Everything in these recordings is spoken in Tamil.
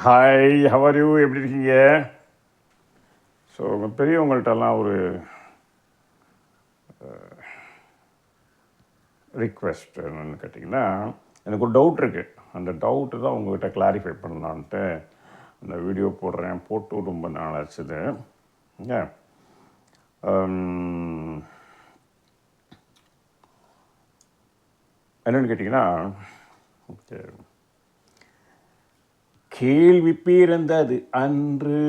Hi, how are you? எப்படி இருக்கீங்க? ஸோ பெரியவங்கள்ட்டெல்லாம் ஒரு ரிக்வெஸ்ட் என்னென்னு கேட்டிங்கன்னா, எனக்கு ஒரு டவுட் இருக்குது. அந்த டவுட்டு தான் உங்கள்கிட்ட கிளாரிஃபை பண்ணலான்ட்டு அந்த வீடியோ போடுறேன். போட்டு ரொம்ப நாள் ஆச்சுது. ஏன் என்னென்னு கேட்டிங்கன்னா, கேள்வி பிறந்தது அன்று,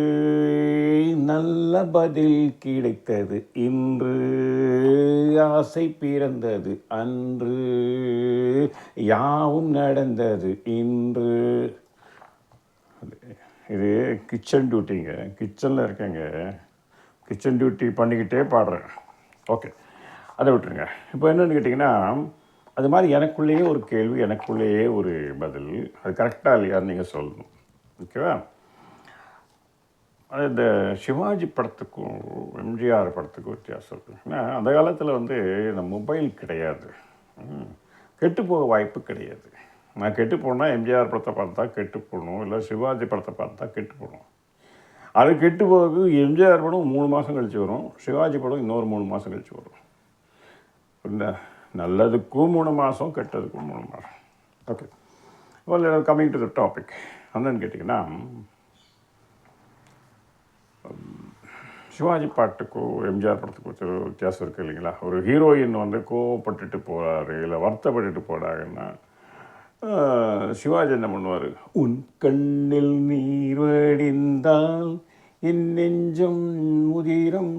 நல்ல பதில் கிடைத்தது இன்று. ஆசை பிறந்தது அன்று, யாவும் நடந்தது இன்று. இது கிச்சன் டியூட்டிங்க. கிச்சனில் இருக்கேங்க. கிச்சன் டியூட்டி பண்ணிக்கிட்டே பாடுறேன். ஓகே, அதை விட்டுருங்க. இப்போ என்னென்னு கேட்டிங்கன்னா, அது மாதிரி எனக்குள்ளேயே ஒரு கேள்வி, எனக்குள்ளேயே ஒரு பதில். அது கரெக்டாக இல்லையான்னு நீங்கள் சொல்லணும். ஓகேவா? அது இந்த சிவாஜி படத்துக்கும் எம்ஜிஆர் படத்துக்கும் வித்தியாசம் இருக்குது. ஏன்னா அந்த காலத்தில் இந்த மொபைல் கிடையாது, கெட்டு போக வாய்ப்பு கிடையாது. நான் கெட்டு போனால் எம்ஜிஆர் படத்தை பார்த்தா கெட்டு போகணும், இல்லை சிவாஜி படத்தை பார்த்தா கெட்டு போகணும். அது கெட்டு போக எம்ஜிஆர் படம் 3 மாதம் கழித்து வரும், சிவாஜி படம் இன்னொரு 3 மாதம் கழித்து வரும். இந்த நல்லதுக்கும் 3 மாதம், கெட்டதுக்கும் 3 மாதம். Okay, well, coming to the topic. என்னன்னு கேட்டிங்கன்னா, சிவாஜி பாட்டுக்கும் எம்ஜிஆர் படத்துக்கும் வித்தியாசம் இருக்குது இல்லைங்களா? ஒரு ஹீரோயின் கோவப்பட்டுட்டு போகிறாரு, இல்லை வருத்தப்பட்டுட்டு போகிறாங்கன்னா, சிவாஜி என்ன பண்ணுவார்? உன் கண்ணில் நீர் வடிந்தால் என் நெஞ்சம் உதிரம்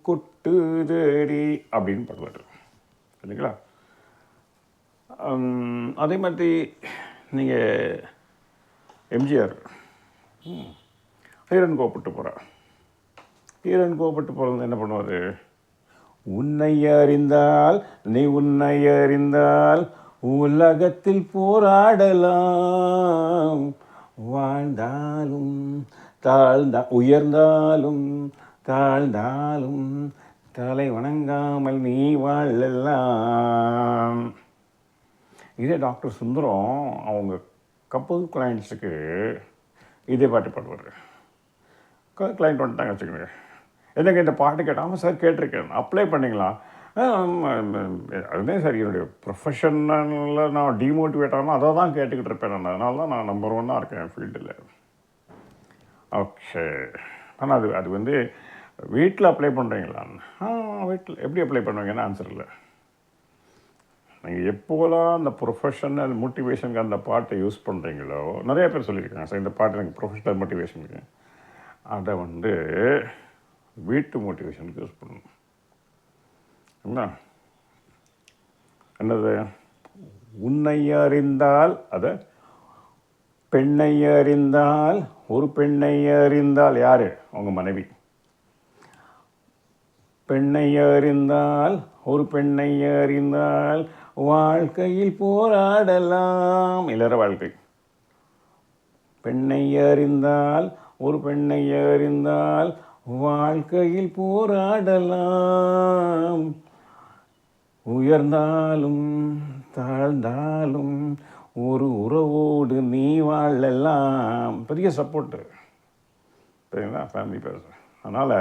கொட்டுதடி அப்படின்னு பாடுவார் இல்லைங்களா? அதே மாதிரி நீங்கள் எம்ஜிஆர் ஹீரோயின் கோவப்பட்டு போகிறார். ஹீரோயின் கோவப்பட்டு போகிறது என்ன பண்ணுவார்? உன்னை அறிந்தால், நீ உன்னை அறிந்தால் உலகத்தில் போராடலாம், வாழ்ந்தாலும் உயர்ந்தாலும் தாழ்ந்தாலும் தலை வணங்காமல் நீ வாழலாம். இதே டாக்டர் சுந்தரம் அவங்க கப்பல் கிளைண்ட்ஸுக்கு இதே பாட்டு பாடுவார். கிளைண்ட் வந்துட்டாங்க வச்சுக்கோங்க, என்னங்க இந்த பாட்டு கேட்டால், ஆமாம் சார் கேட்டிருக்கேன், அப்ளை பண்ணிங்களா? அதுதான் சார் என்னுடைய ப்ரொஃபஷனில் நான் டிமோட்டிவேட் ஆனால் அதை தான் கேட்டுக்கிட்டு இருப்பேன். அதனால தான் நான் நம்பர் 1 இருக்கேன் என் ஃபீல்டில். ஓகே, ஆனால் அது வீட்டில் அப்ளை பண்ணுறீங்களான்னு. வீட்டில் எப்படி அப்ளை பண்ணுவீங்கன்னு ஆன்சர் இல்லை. நீங்கள் எப்போலாம் அந்த ப்ரொஃபஷனல் மோட்டிவேஷனுக்கு அந்த பாட்டை யூஸ் பண்ணுறீங்களோ, நிறைய பேர் சொல்லியிருக்காங்க சார் இந்த பாட்டு எனக்கு ப்ரொஃபஷனல் மோட்டிவேஷனுக்கு, அதை வீட்டு மோட்டிவேஷனுக்கு யூஸ் பண்ணணும். என்னது? உன்னை அறிந்தால், அதை பெண்ணை அறிந்தால், ஒரு பெண்ணை அறிந்தால் யார்? உங்கள் மனைவி. பெண்ணை அறிந்தால், ஒரு பெண்ணை அறிந்தால் வாழ்க்கையில் போராடலாம், இல்லற வாழ்க்கை. பெண்ணை அறிந்தால், ஒரு பெண்ணை அறிந்தால் வாழ்க்கையில் போராடலாம், உயர்ந்தாலும் தாழ்ந்தாலும் ஒரு உறவோடு நீ வாழலாம். பெரிய சப்போர்ட்டு சரிங்களா? ஃபேமிலி பேசுகிறேன். அதனால்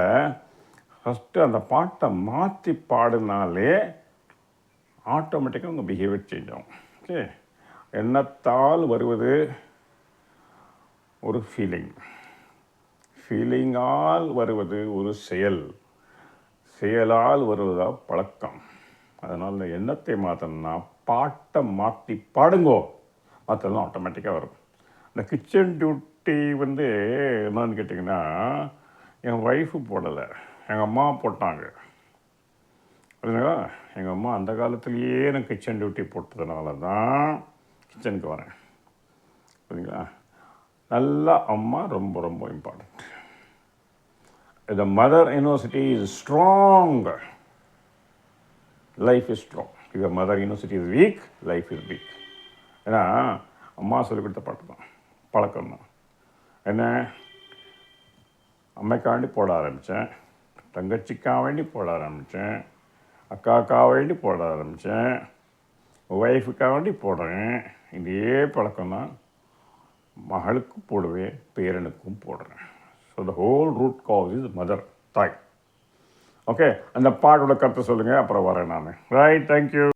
ஃபஸ்ட்டு அந்த பாட்டை மாற்றி பாடினாலே ஆட்டோமேட்டிக்காக உங்கள் பிஹேவியர் சேஞ்ச் ஆகும். ஓகே, எண்ணத்தால் வருவது ஒரு ஃபீலிங்கால் வருவது ஒரு செயலால் வருவதாக பழக்கம். அதனால் இந்த எண்ணத்தை மாற்றணும்னா பாட்டை மாற்றி பாடுங்கோ, மற்றெல்லாம் ஆட்டோமேட்டிக்காக வரும். இந்த கிச்சன் டியூட்டி என்னன்னு கேட்டிங்கன்னா, என் ஒய்ஃபு போடலை, எங்கள் அம்மா போட்டாங்க. புரியுதுங்களா? எங்கள் அம்மா அந்த காலத்துலேயே நான் கிச்சன் டியூட்டி போட்டதுனால தான் கிச்சனுக்கு வரேன். புரியுதுங்களா? நல்லா அம்மா ரொம்ப ரொம்ப important. The mother university is strong, life is strong. If your mother university is weak, life is weak. ஏன்னா அம்மா சொல்லிக் கொடுத்த பாட்டு தான், பழக்கம் தான். என்ன, அம்மைக்காண்டி போட ஆரம்பித்தேன், தங்கச்சிக்காக வேண்டி போட ஆரம்பித்தேன், அக்காக்காக வேண்டி போட ஆரம்பித்தேன், ஒய்ஃபுக்காக வேண்டி போடுறேன். இதே பழக்கம் தான் மகளுக்கும் போடுவேன், பேரனுக்கும் போடுறேன். So the whole root cause is mother, தாய். ஓகே, அந்த பாட்டோட கருத்தை சொல்லுங்கள், அப்புறம் வரேன் நான். Right, thank you.